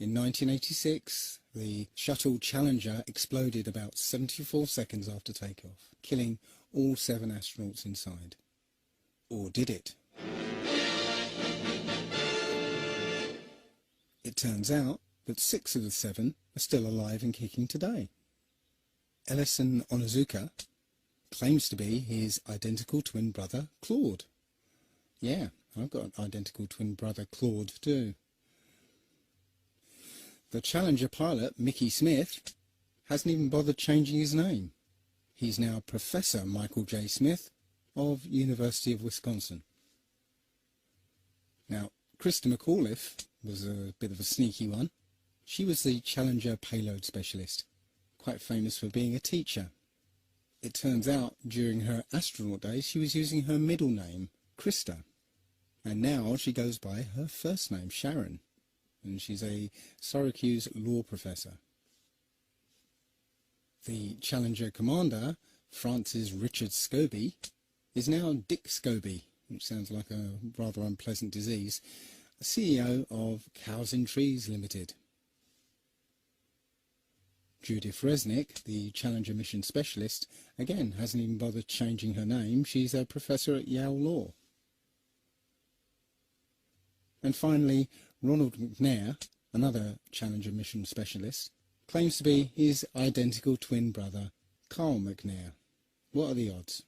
In 1986, the shuttle Challenger exploded about 74 seconds after takeoff, killing all 7 astronauts inside. Or did it? It turns out that 6 of the 7 are still alive and kicking today. Ellison Onizuka claims to be his identical twin brother, Claude. Yeah, I've got an identical twin brother, Claude, too. The Challenger pilot, Mickey Smith, hasn't even bothered changing his name. He's now Professor Michael J. Smith of University of Wisconsin. Now, Krista McAuliffe was a bit of a sneaky one. She was the Challenger payload specialist, quite famous for being a teacher. It turns out during her astronaut days she was using her middle name, Krista, and now she goes by her first name, Sharon, and she's a Syracuse law professor. The Challenger commander, Francis Richard Scobie, is now Dick Scobie, which sounds like a rather unpleasant disease, CEO of Cows in Trees Limited. Judith Resnick, the Challenger mission specialist, again hasn't even bothered changing her name. She's a professor at Yale Law. And finally, Ronald McNair, another Challenger mission specialist, claims to be his identical twin brother, Carl McNair. What are the odds?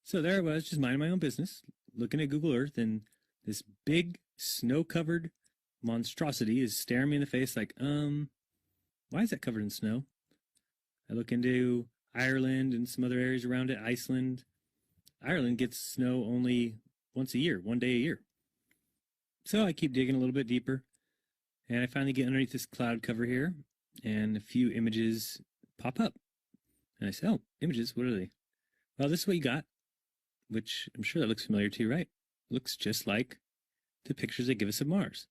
So there I was, just minding my own business, looking at Google Earth, and this big snow-covered monstrosity is staring me in the face like, why is that covered in snow? I look into Ireland and some other areas around it, Iceland. Ireland gets snow only once a year, 1 day a year. So I keep digging a little bit deeper, and I finally get underneath this cloud cover here, and a few images pop up. And I say, oh, images, what are they? Well, this is what you got, which I'm sure that looks familiar to you, right? Looks just like the pictures they give us of Mars.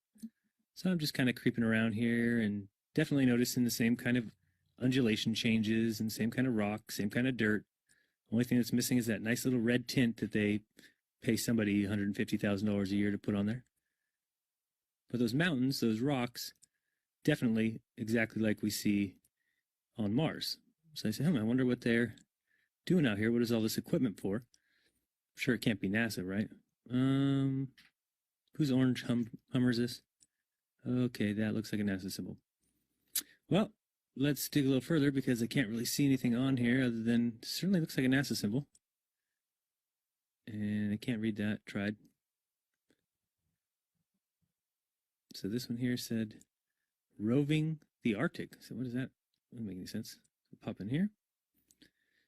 So I'm just kind of creeping around here and definitely noticing the same kind of undulation changes and same kind of rock, same kind of dirt. Only thing that's missing is that nice little red tint that they pay somebody $150,000 a year to put on there. But those mountains, those rocks, definitely exactly like we see on Mars. So I say, I wonder what they're doing out here. What is all this equipment for? I'm sure it can't be NASA, right? Whose orange Hummer is this? Okay, that looks like a NASA symbol. Well, let's dig a little further because I can't really see anything on here other than it certainly looks like a NASA symbol. And I can't read that. Tried. So this one here said, roving the Arctic. So what is that? Doesn't make any sense. We'll pop in here.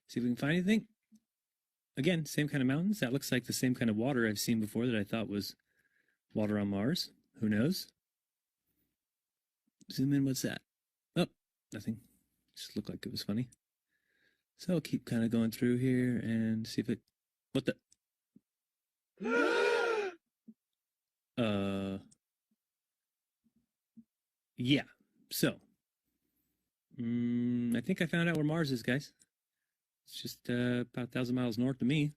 See if we can find anything. Again, same kind of mountains. That looks like the same kind of water I've seen before that I thought was water on Mars. Who knows? Zoom in. What's that? Oh, nothing. Just looked like it was funny. So I'll keep kind of going through here and see if it... What the... Yeah. So, I think I found out where Mars is, guys. It's just about 1,000 miles north of me.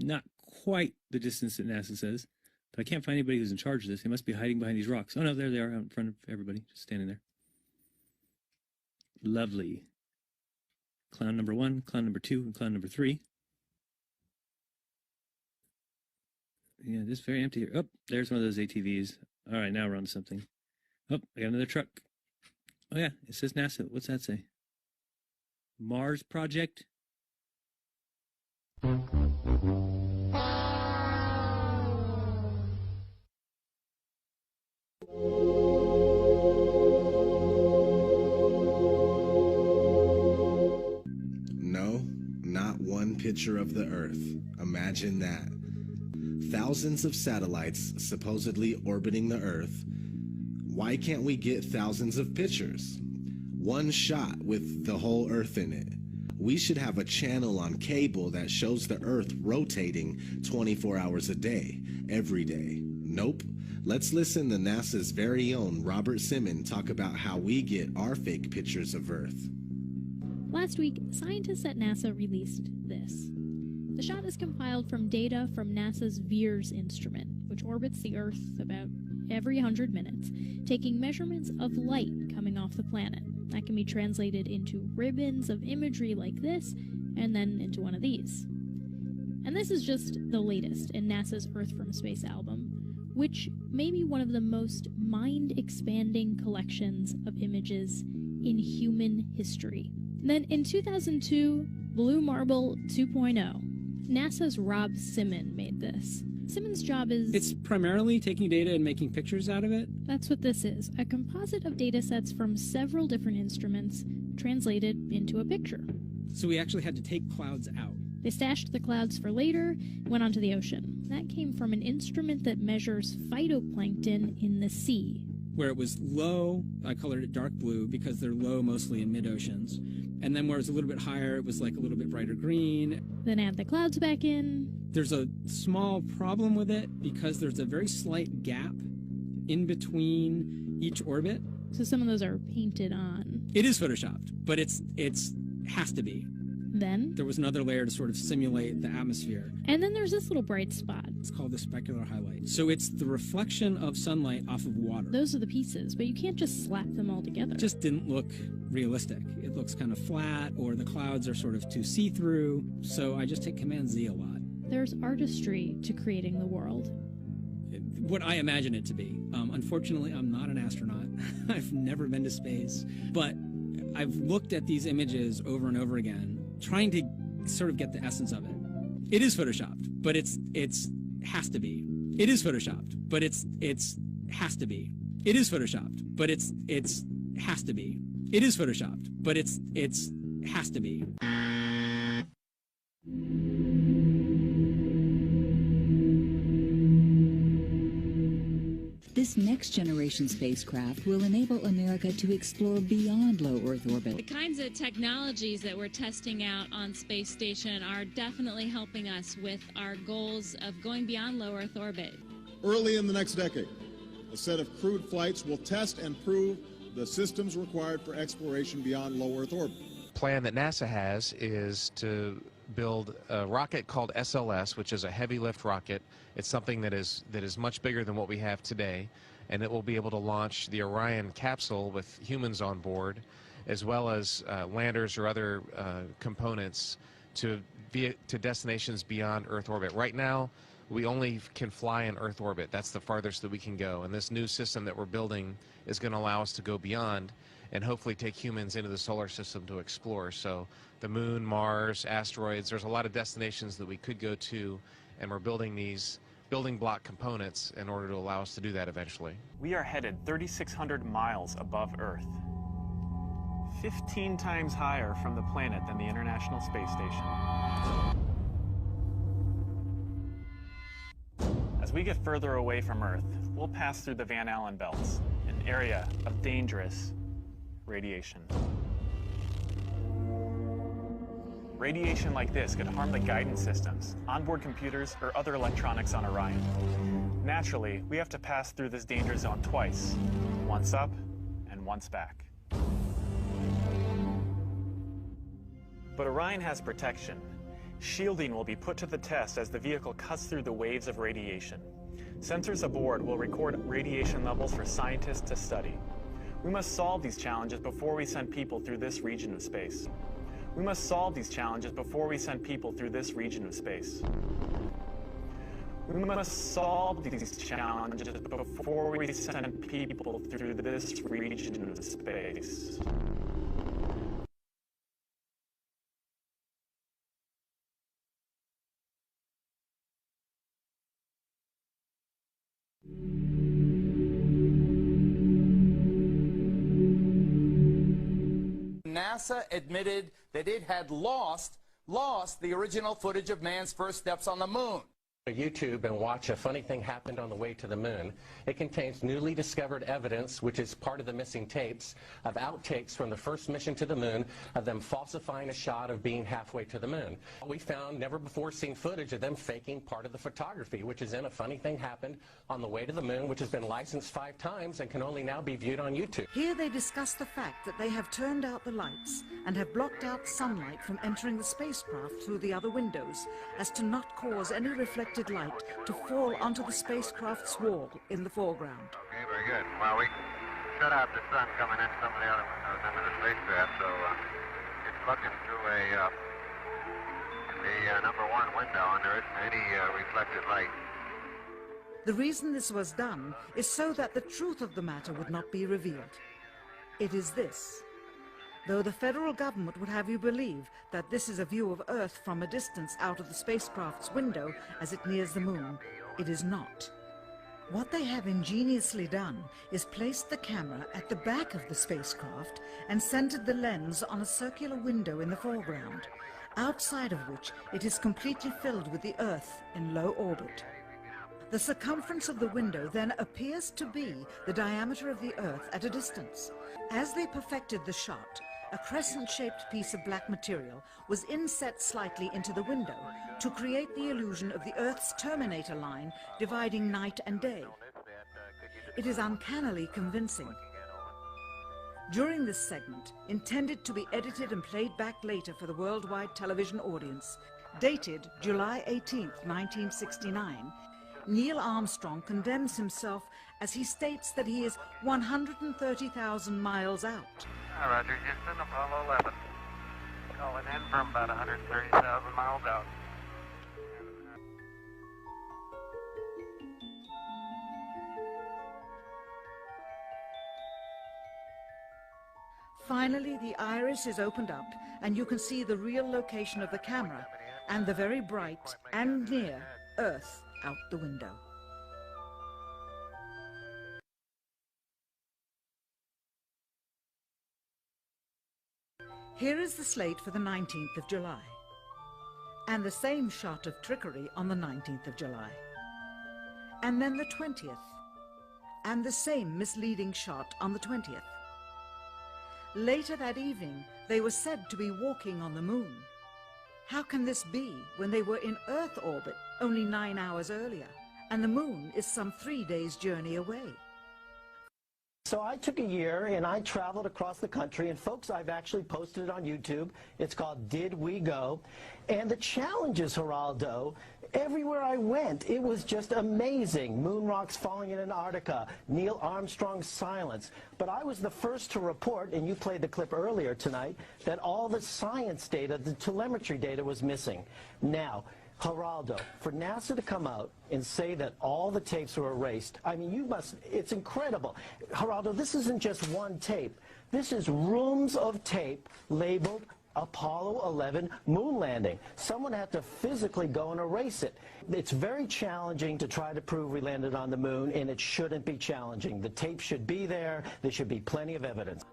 Not quite the distance that NASA says, but I can't find anybody who's in charge of this. They must be hiding behind these rocks. Oh, no, there they are out in front of everybody, just standing there. Lovely. Clown number 1, clown number 2, and clown number 3. Yeah, this is very empty here. Oh, there's one of those ATVs. All right, now we're on to something. Oh, I got another truck. Oh, yeah, it says NASA. What's that say? Mars Project? No, not one picture of the Earth. Imagine that. Thousands of satellites supposedly orbiting the Earth. Why can't we get thousands of pictures? One shot with the whole Earth in it. We should have a channel on cable that shows the Earth rotating 24 hours a day, every day. Nope. Let's listen to NASA's very own Robert Simmons talk about how we get our fake pictures of Earth. Last week, scientists at NASA released this. The shot is compiled from data from NASA's VEERS instrument, which orbits the Earth about every 100 minutes, taking measurements of light coming off the planet. That can be translated into ribbons of imagery like this, and then into one of these. And this is just the latest in NASA's Earth from Space album, which may be one of the most mind-expanding collections of images in human history. Then in 2002, Blue Marble 2.0. NASA's Rob Simmons made this. Simmons' job is... It's primarily taking data and making pictures out of it. That's what this is. A composite of data sets from several different instruments translated into a picture. So we actually had to take clouds out. They stashed the clouds for later, went onto the ocean. That came from an instrument that measures phytoplankton in the sea. Where it was low, I colored it dark blue because they're low mostly in mid-oceans. And then where it was a little bit higher, it was like a little bit brighter green. Then add the clouds back in. There's a small problem with it because there's a very slight gap in between each orbit. So some of those are painted on. It is photoshopped, but it's has to be. Then there was another layer to sort of simulate the atmosphere. And then there's this little bright spot. It's called the specular highlight. So it's the reflection of sunlight off of water. Those are the pieces, but you can't just slap them all together. It just didn't look realistic. It looks kind of flat, or the clouds are sort of too see-through. So I just hit Command Z a lot. There's artistry to creating the world. What I imagine it to be. Unfortunately, I'm not an astronaut. I've never been to space. But I've looked at these images over and over again, trying to sort of get the essence of it. It is photoshopped, but it's has to be. It is photoshopped, but it's has to be. It is photoshopped, but it's has to be. It is photoshopped, but it's It has to be. This next-generation spacecraft will enable America to explore beyond low Earth orbit. The kinds of technologies that we're testing out on Space Station are definitely helping us with our goals of going beyond low Earth orbit. Early in the next decade, a set of crewed flights will test and prove the systems required for exploration beyond low Earth orbit. The plan that NASA has is to build a rocket called SLS, which is a heavy lift rocket. It's something that is much bigger than what we have today, and it will be able to launch the Orion capsule with humans on board, as well as landers or other components to destinations beyond Earth orbit. Right now, we only can fly in Earth orbit. That's the farthest that we can go, and this new system that we're building is going to allow us to go beyond and hopefully take humans into the solar system to explore. So the moon, Mars, asteroids, there's a lot of destinations that we could go to, and we're building these building block components in order to allow us to do that eventually. We are headed 3,600 miles above Earth, 15 times higher from the planet than the International Space Station. As we get further away from Earth, we'll pass through the Van Allen belts, an area of dangerous radiation. Radiation like this could harm the guidance systems, onboard computers, or other electronics on Orion. Naturally, we have to pass through this danger zone twice, once up and once back. But Orion has protection. Shielding will be put to the test as the vehicle cuts through the waves of radiation. Sensors aboard will record radiation levels for scientists to study. We must solve these challenges before we send people through this region of space. We must solve these challenges before we send people through this region of space. We must solve these challenges before we send people through this region of space. NASA admitted that it had lost the original footage of man's first steps on the moon. YouTube and watch A Funny Thing Happened on the Way to the Moon. It contains newly discovered evidence, which is part of the missing tapes, of outtakes from the first mission to the moon, of them falsifying a shot of being halfway to the moon. We found never before seen footage of them faking part of the photography, which is in A Funny Thing Happened on the Way to the Moon, which has been licensed 5 times and can only now be viewed on YouTube. Here they discuss the fact that they have turned out the lights and have blocked out sunlight from entering the spacecraft through the other windows, as to not cause any reflected light to fall onto the spacecraft's wall in the foreground. Okay, very good. Well, we shut out the sun coming in some of the other windows into the spacecraft, so it's looking through the number 1 window, and there isn't any reflected light. The reason this was done is so that the truth of the matter would not be revealed. It is this. Though the federal government would have you believe that this is a view of Earth from a distance out of the spacecraft's window as it nears the moon, it is not. What they have ingeniously done is placed the camera at the back of the spacecraft and centered the lens on a circular window in the foreground, outside of which it is completely filled with the Earth in low orbit. The circumference of the window then appears to be the diameter of the Earth at a distance. As they perfected the shot, a crescent-shaped piece of black material was inset slightly into the window to create the illusion of the Earth's terminator line dividing night and day. It is uncannily convincing. During this segment, intended to be edited and played back later for the worldwide television audience, dated July 18th, 1969, Neil Armstrong condemns himself as he states that he is 130,000 miles out. Roger, Houston, Apollo 11. Calling in from about 130,000 miles out. Finally, the iris is opened up and you can see the real location of the camera and the very bright and near Earth out the window. Here is the slate for the 19th of July, and the same shot of trickery on the 19th of July, and then the 20th, and the same misleading shot on the 20th. Later that evening, they were said to be walking on the moon. How can this be when they were in Earth orbit only 9 hours earlier, and the moon is some 3 days' journey away? So I took a year and I traveled across the country, and folks, I've actually posted it on YouTube. It's called Did We Go? And the challenges, Geraldo, everywhere I went, it was just amazing. Moon rocks falling in Antarctica, Neil Armstrong's silence. But I was the first to report, and you played the clip earlier tonight, that all the science data, the telemetry data was missing. Now, Geraldo, for NASA to come out and say that all the tapes were erased, I mean, it's incredible. Geraldo, this isn't just one tape. This is rooms of tape labeled Apollo 11 moon landing. Someone had to physically go and erase it. It's very challenging to try to prove we landed on the moon, and it shouldn't be challenging. The tape should be there. There should be plenty of evidence.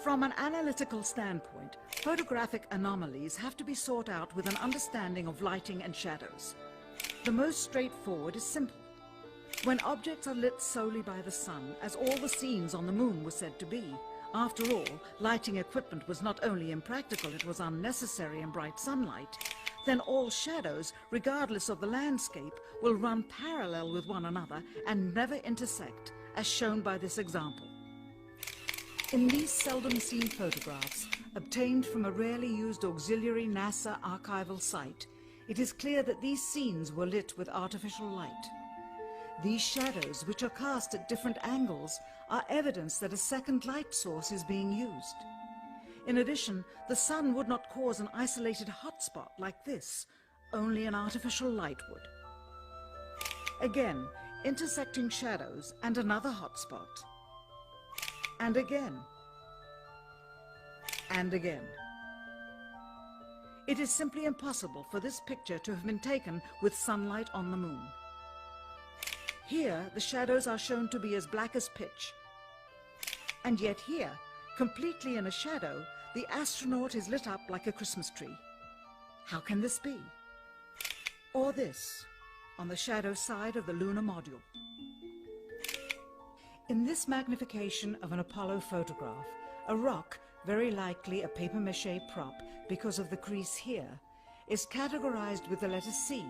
From an analytical standpoint, photographic anomalies have to be sought out with an understanding of lighting and shadows. The most straightforward is simple. When objects are lit solely by the sun, as all the scenes on the moon were said to be, after all, lighting equipment was not only impractical, it was unnecessary in bright sunlight, then all shadows, regardless of the landscape, will run parallel with one another and never intersect, as shown by this example. In these seldom seen photographs, obtained from a rarely used auxiliary NASA archival site, it is clear that these scenes were lit with artificial light. These shadows, which are cast at different angles, are evidence that a second light source is being used. In addition, the sun would not cause an isolated hotspot like this, only an artificial light would. Again, intersecting shadows and another hotspot. And again. And again. It is simply impossible for this picture to have been taken with sunlight on the moon. Here, the shadows are shown to be as black as pitch. And yet here, completely in a shadow, the astronaut is lit up like a Christmas tree. How can this be? Or this, on the shadow side of the lunar module. In this magnification of an Apollo photograph, a rock, very likely a papier-mâché prop because of the crease here, is categorized with the letter C.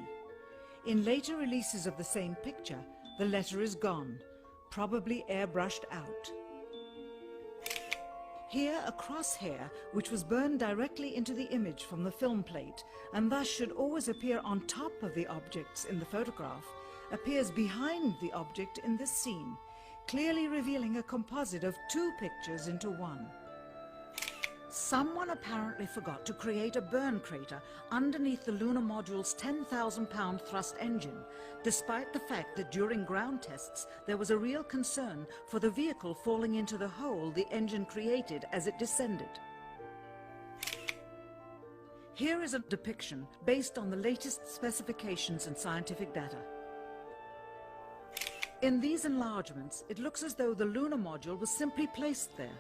In later releases of the same picture, the letter is gone, probably airbrushed out. Here, a crosshair, which was burned directly into the image from the film plate, and thus should always appear on top of the objects in the photograph, appears behind the object in this scene, clearly revealing a composite of two pictures into one. Someone apparently forgot to create a burn crater underneath the lunar module's 10,000-pound thrust engine, despite the fact that during ground tests there was a real concern for the vehicle falling into the hole the engine created as it descended. Here is a depiction based on the latest specifications and scientific data. In these enlargements, it looks as though the lunar module was simply placed there.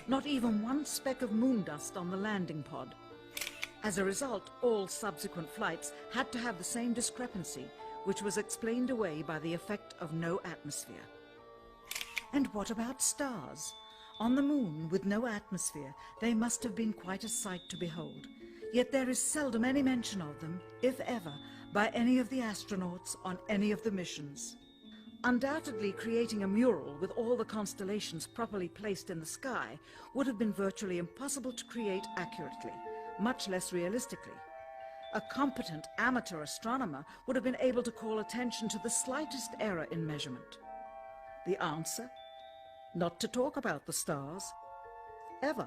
Not even one speck of moon dust on the landing pod. As a result, all subsequent flights had to have the same discrepancy, which was explained away by the effect of no atmosphere. And what about stars? On the moon, with no atmosphere, they must have been quite a sight to behold. Yet there is seldom any mention of them, if ever, by any of the astronauts on any of the missions. Undoubtedly, creating a mural with all the constellations properly placed in the sky would have been virtually impossible to create accurately, much less realistically. A competent amateur astronomer would have been able to call attention to the slightest error in measurement. The answer? Not to talk about the stars, ever.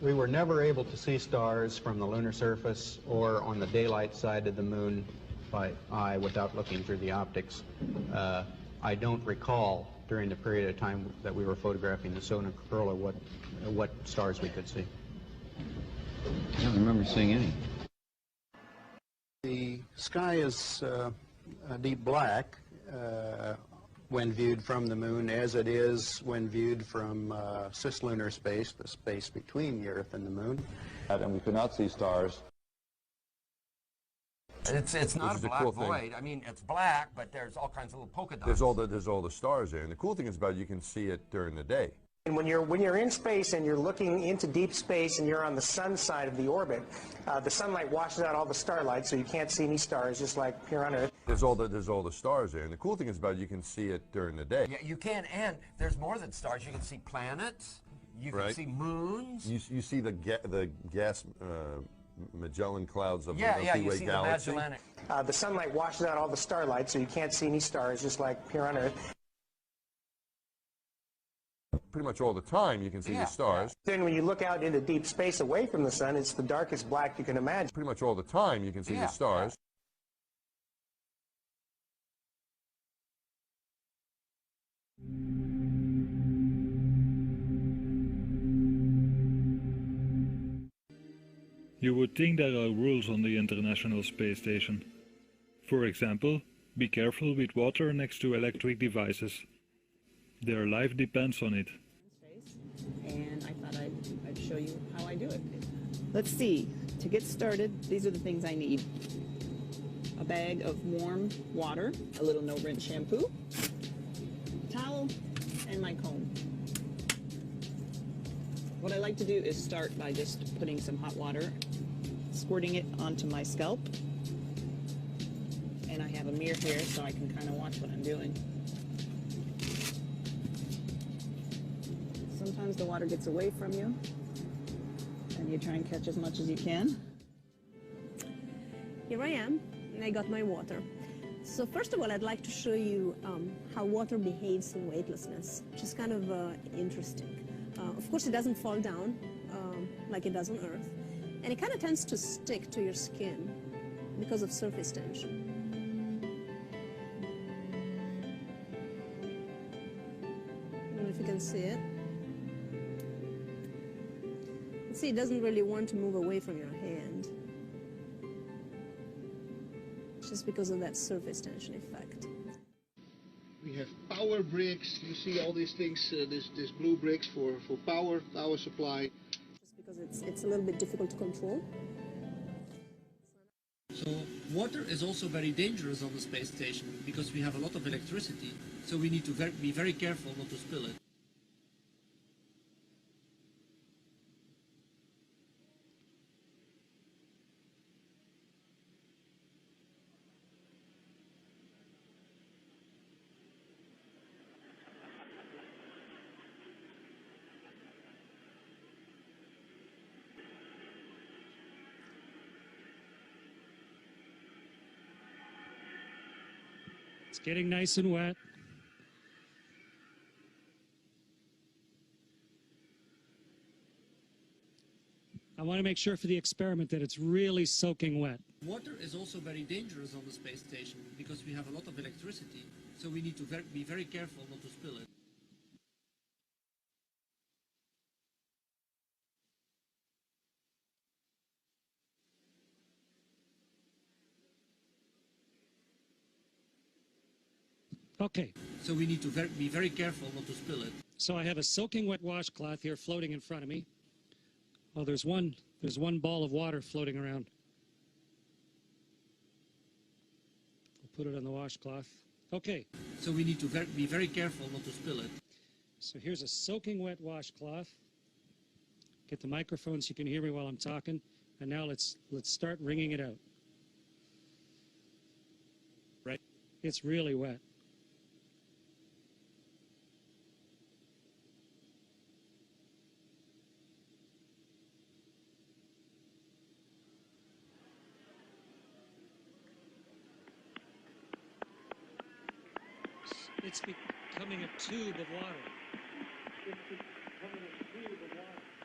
We were never able to see stars from the lunar surface or on the daylight side of the moon by eye without looking through the optics. I don't recall during the period of time that we were photographing the solar corona what stars we could see. I don't remember seeing any. The sky is a deep black when viewed from the moon, as it is when viewed from cislunar space, the space between the Earth and the moon. And we cannot see stars. It's not a black void. I mean, it's black, but there's all kinds of little polka dots. There's all the stars there, and the cool thing is about it, you can see it during the day. And when you're in space and you're looking into deep space and you're on the sun side of the orbit, the sunlight washes out all the starlight, so you can't see any stars, just like here on Earth. There's all the stars there, and the cool thing is about it, you can see it during the day. Yeah, you can, and there's more than stars. You can see planets. You can see moons. You see the gas Magellan clouds of the Milky you Way see galaxy. The Magellanic. The sunlight washes out all the starlight, so you can't see any stars, just like here on Earth. Pretty much all the time you can see the stars. Then when you look out into deep space away from the sun, it's the darkest black you can imagine. Pretty much all the time you can see the stars. You would think there are rules on the International Space Station. For example, be careful with water next to electric devices. Their life depends on it. And I thought I'd show you how I do it. Let's see. To get started, these are the things I need. A bag of warm water, a little no-rinse shampoo, towel, and my comb. What I like to do is start by just putting some hot water, squirting it onto my scalp. And I have a mirror here so I can kind of watch what I'm doing. Sometimes the water gets away from you, and you try and catch as much as you can. Here I am, and I got my water. So first of all, I'd like to show you how water behaves in weightlessness, which is kind of interesting. Of course, it doesn't fall down like it does on Earth, and it kind of tends to stick to your skin because of surface tension. I don't know if you can see it. See, it doesn't really want to move away from your hand. Just because of that surface tension effect. We have power bricks. You see all these things, this blue bricks for power supply. Just because it's a little bit difficult to control. So water is also very dangerous on the space station because we have a lot of electricity. So we need to be very careful not to spill it. It's getting nice and wet. I want to make sure for the experiment that it's really soaking wet. Water is also very dangerous on the space station because we have a lot of electricity. So we need to be very careful not to spill it. Okay. So we need to be very careful not to spill it. So I have a soaking wet washcloth here floating in front of me. Oh, there's one ball of water floating around. I'll put it on the washcloth. Okay. So we need to be very careful not to spill it. So here's a soaking wet washcloth. Get the microphone so you can hear me while I'm talking. And now let's start wringing it out. Right? It's really wet. It's becoming a tube of water. It's becoming a tube of water.